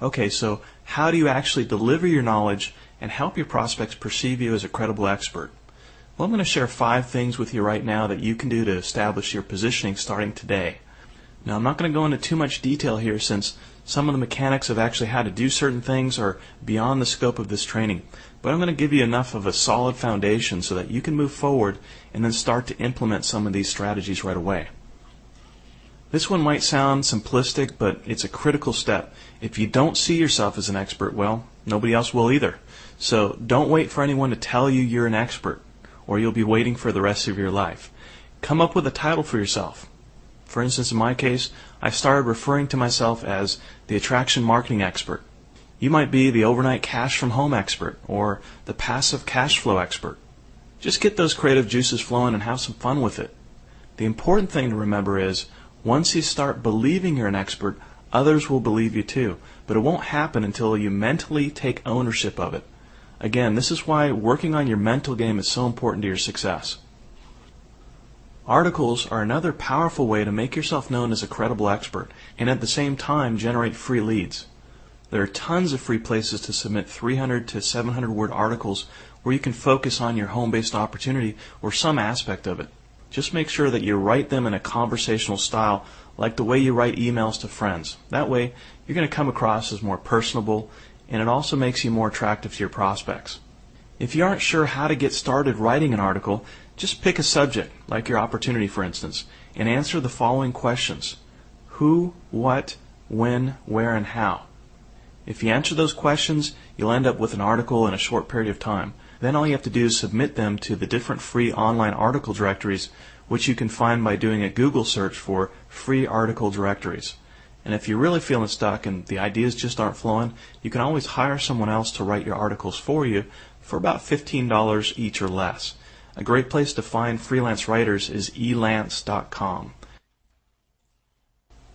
Okay, so how do you actually deliver your knowledge and help your prospects perceive you as a credible expert? Well, I'm going to share 5 things with you right now that you can do to establish your positioning starting today. Now, I'm not going to go into too much detail here since some of the mechanics of actually how to do certain things are beyond the scope of this training, but I'm going to give you enough of a solid foundation so that you can move forward and then start to implement some of these strategies right away. This one might sound simplistic, but it's a critical step. If you don't see yourself as an expert, well, nobody else will either. So don't wait for anyone to tell you you're an expert, or you'll be waiting for the rest of your life. Come up with a title for yourself. For instance, in my case, I started referring to myself as the attraction marketing expert. You might be the overnight cash from home expert or the passive cash flow expert. Just get those creative juices flowing and have some fun with it. The important thing to remember is once you start believing you're an expert, others will believe you too, but it won't happen until you mentally take ownership of it. Again, this is why working on your mental game is so important to your success. Articles are another powerful way to make yourself known as a credible expert and at the same time generate free leads. There are tons of free places to submit 300 to 700 word articles where you can focus on your home-based opportunity or some aspect of it. Just make sure that you write them in a conversational style like the way you write emails to friends. That way you're going to come across as more personable, and it also makes you more attractive to your prospects. If you aren't sure how to get started writing an article, just pick a subject, like your opportunity for instance, and answer the following questions. Who, what, when, where, and how. If you answer those questions, you'll end up with an article in a short period of time. Then all you have to do is submit them to the different free online article directories, which you can find by doing a Google search for free article directories. And if you're really feeling stuck and the ideas just aren't flowing, you can always hire someone else to write your articles for you for about $15 each or less. A great place to find freelance writers is elance.com.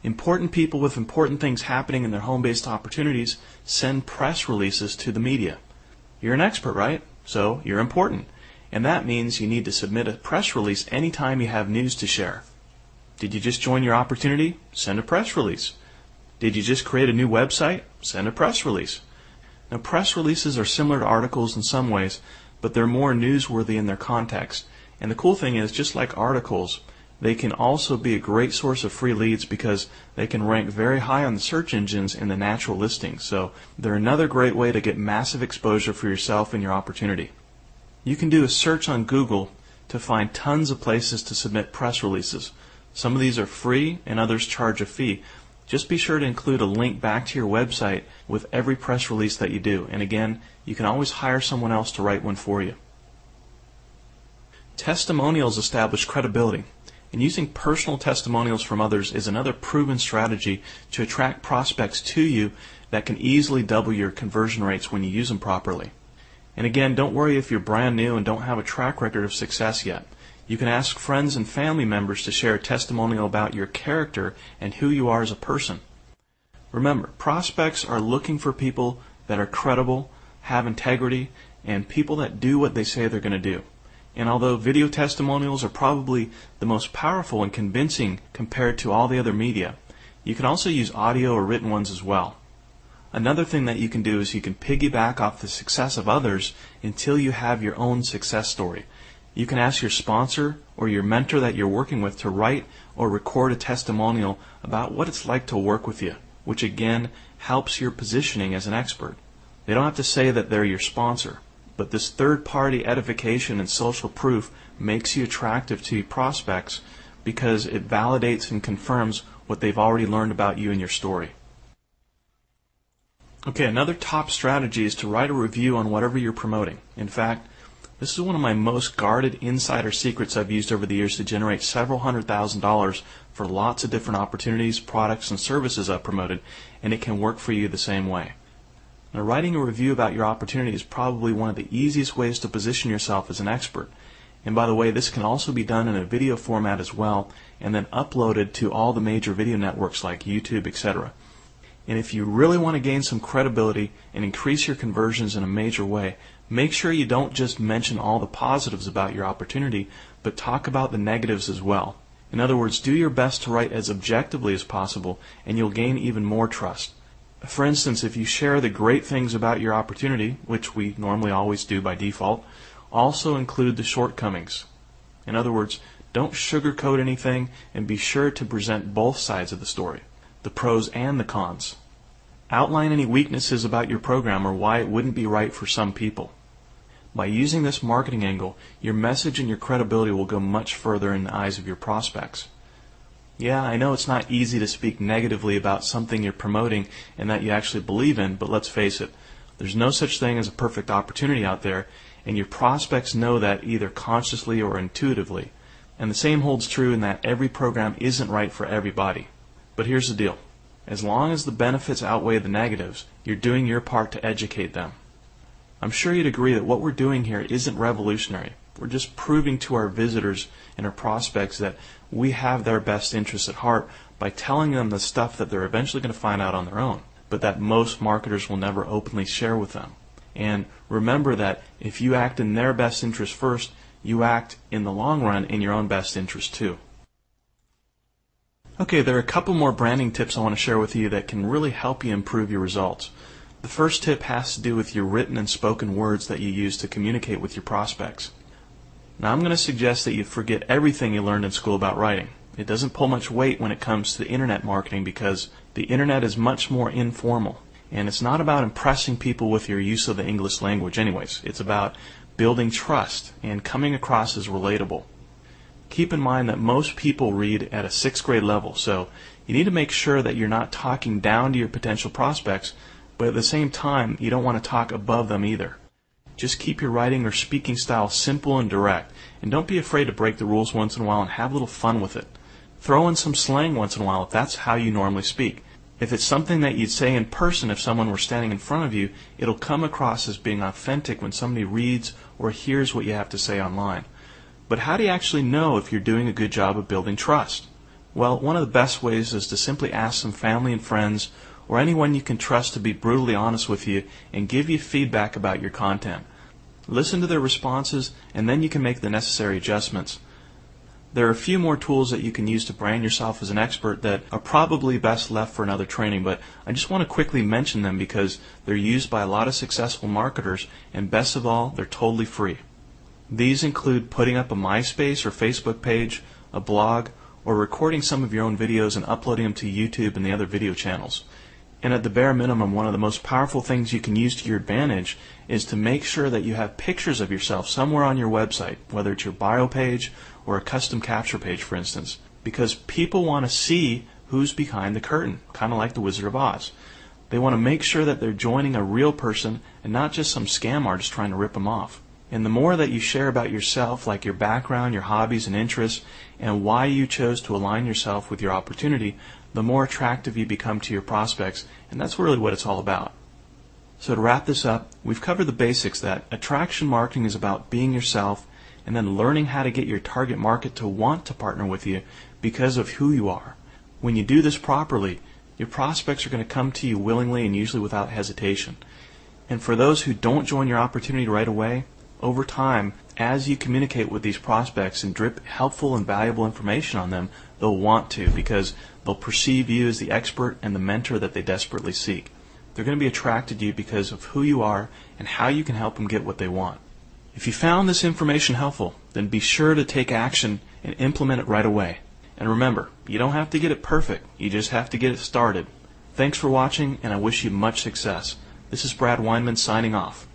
Important people with important things happening in their home-based opportunities send press releases to the media. You're an expert, right? So you're important. And that means you need to submit a press release anytime you have news to share. Did you just join your opportunity? Send a press release. Did you just create a new website? Send a press release. Now, press releases are similar to articles in some ways, but they're more newsworthy in their context. And the cool thing is, just like articles, they can also be a great source of free leads because they can rank very high on the search engines in the natural listings. So they're another great way to get massive exposure for yourself and your opportunity. You can do a search on Google to find tons of places to submit press releases. Some of these are free and others charge a fee. Just be sure to include a link back to your website with every press release that you do. And again, you can always hire someone else to write one for you. Testimonials establish credibility. And using personal testimonials from others is another proven strategy to attract prospects to you that can easily double your conversion rates when you use them properly. And again, don't worry if you're brand new and don't have a track record of success yet. You can ask friends and family members to share a testimonial about your character and who you are as a person. Remember, prospects are looking for people that are credible, have integrity, and people that do what they say they're going to do. And although video testimonials are probably the most powerful and convincing compared to all the other media, you can also use audio or written ones as well. Another thing that you can do is you can piggyback off the success of others until you have your own success story. You can ask your sponsor or your mentor that you're working with to write or record a testimonial about what it's like to work with you, which again helps your positioning as an expert. They don't have to say that they're your sponsor, but this third-party edification and social proof makes you attractive to your prospects because it validates and confirms what they've already learned about you and your story. Okay, another top strategy is to write a review on whatever you're promoting. In fact, this is one of my most guarded insider secrets I've used over the years to generate several $100,000 for lots of different opportunities, products, and services I've promoted, and it can work for you the same way. Now, writing a review about your opportunity is probably one of the easiest ways to position yourself as an expert. And by the way, this can also be done in a video format as well, and then uploaded to all the major video networks like YouTube, etc. And if you really want to gain some credibility and increase your conversions in a major way, make sure you don't just mention all the positives about your opportunity, but talk about the negatives as well. In other words, do your best to write as objectively as possible, and you'll gain even more trust. For instance, if you share the great things about your opportunity, which we normally always do by default, also include the shortcomings. In other words, don't sugarcoat anything and be sure to present both sides of the story, the pros and the cons. Outline any weaknesses about your program or why it wouldn't be right for some people. By using this marketing angle, your message and your credibility will go much further in the eyes of your prospects. Yeah, I know it's not easy to speak negatively about something you're promoting and that you actually believe in, but let's face it, there's no such thing as a perfect opportunity out there, and your prospects know that either consciously or intuitively. And the same holds true in that every program isn't right for everybody. But here's the deal. As long as the benefits outweigh the negatives, you're doing your part to educate them. I'm sure you'd agree that what we're doing here isn't revolutionary. We're just proving to our visitors and our prospects that we have their best interests at heart by telling them the stuff that they're eventually going to find out on their own, but that most marketers will never openly share with them. And remember that if you act in their best interest first, you act in the long run in your own best interest too. Okay, there are a couple more branding tips I want to share with you that can really help you improve your results. The first tip has to do with your written and spoken words that you use to communicate with your prospects. Now I'm going to suggest that you forget everything you learned in school about writing. It doesn't pull much weight when it comes to internet marketing because the internet is much more informal. And it's not about impressing people with your use of the English language anyways. It's about building trust and coming across as relatable. Keep in mind that most people read at a 6th grade level, so you need to make sure that you're not talking down to your potential prospects, but at the same time, you don't want to talk above them either. Just keep your writing or speaking style simple and direct, and don't be afraid to break the rules once in a while and have a little fun with it. Throw in some slang once in a while if that's how you normally speak. If it's something that you'd say in person if someone were standing in front of you, it'll come across as being authentic when somebody reads or hears what you have to say online. But how do you actually know if you're doing a good job of building trust? Well, one of the best ways is to simply ask some family and friends or anyone you can trust to be brutally honest with you and give you feedback about your content. Listen to their responses and then you can make the necessary adjustments. There are a few more tools that you can use to brand yourself as an expert that are probably best left for another training, but I just want to quickly mention them because they're used by a lot of successful marketers, and best of all, they're totally free. These include putting up a MySpace or Facebook page, a blog, or recording some of your own videos and uploading them to YouTube and the other video channels. And at the bare minimum, one of the most powerful things you can use to your advantage is to make sure that you have pictures of yourself somewhere on your website, whether it's your bio page or a custom capture page, for instance, because people want to see who's behind the curtain, kind of like the Wizard of Oz. They want to make sure that they're joining a real person and not just some scam artist trying to rip them off. And the more that you share about yourself, like your background, your hobbies and interests, and why you chose to align yourself with your opportunity, the more attractive you become to your prospects, and that's really what it's all about. So to wrap this up, we've covered the basics that attraction marketing is about being yourself and then learning how to get your target market to want to partner with you because of who you are. When you do this properly, your prospects are going to come to you willingly and usually without hesitation. And for those who don't join your opportunity right away, over time, as you communicate with these prospects and drip helpful and valuable information on them, they'll want to because they'll perceive you as the expert and the mentor that they desperately seek. They're going to be attracted to you because of who you are and how you can help them get what they want. If you found this information helpful, then be sure to take action and implement it right away. And remember, you don't have to get it perfect, you just have to get it started. Thanks for watching, and I wish you much success. This is Brad Weinman signing off.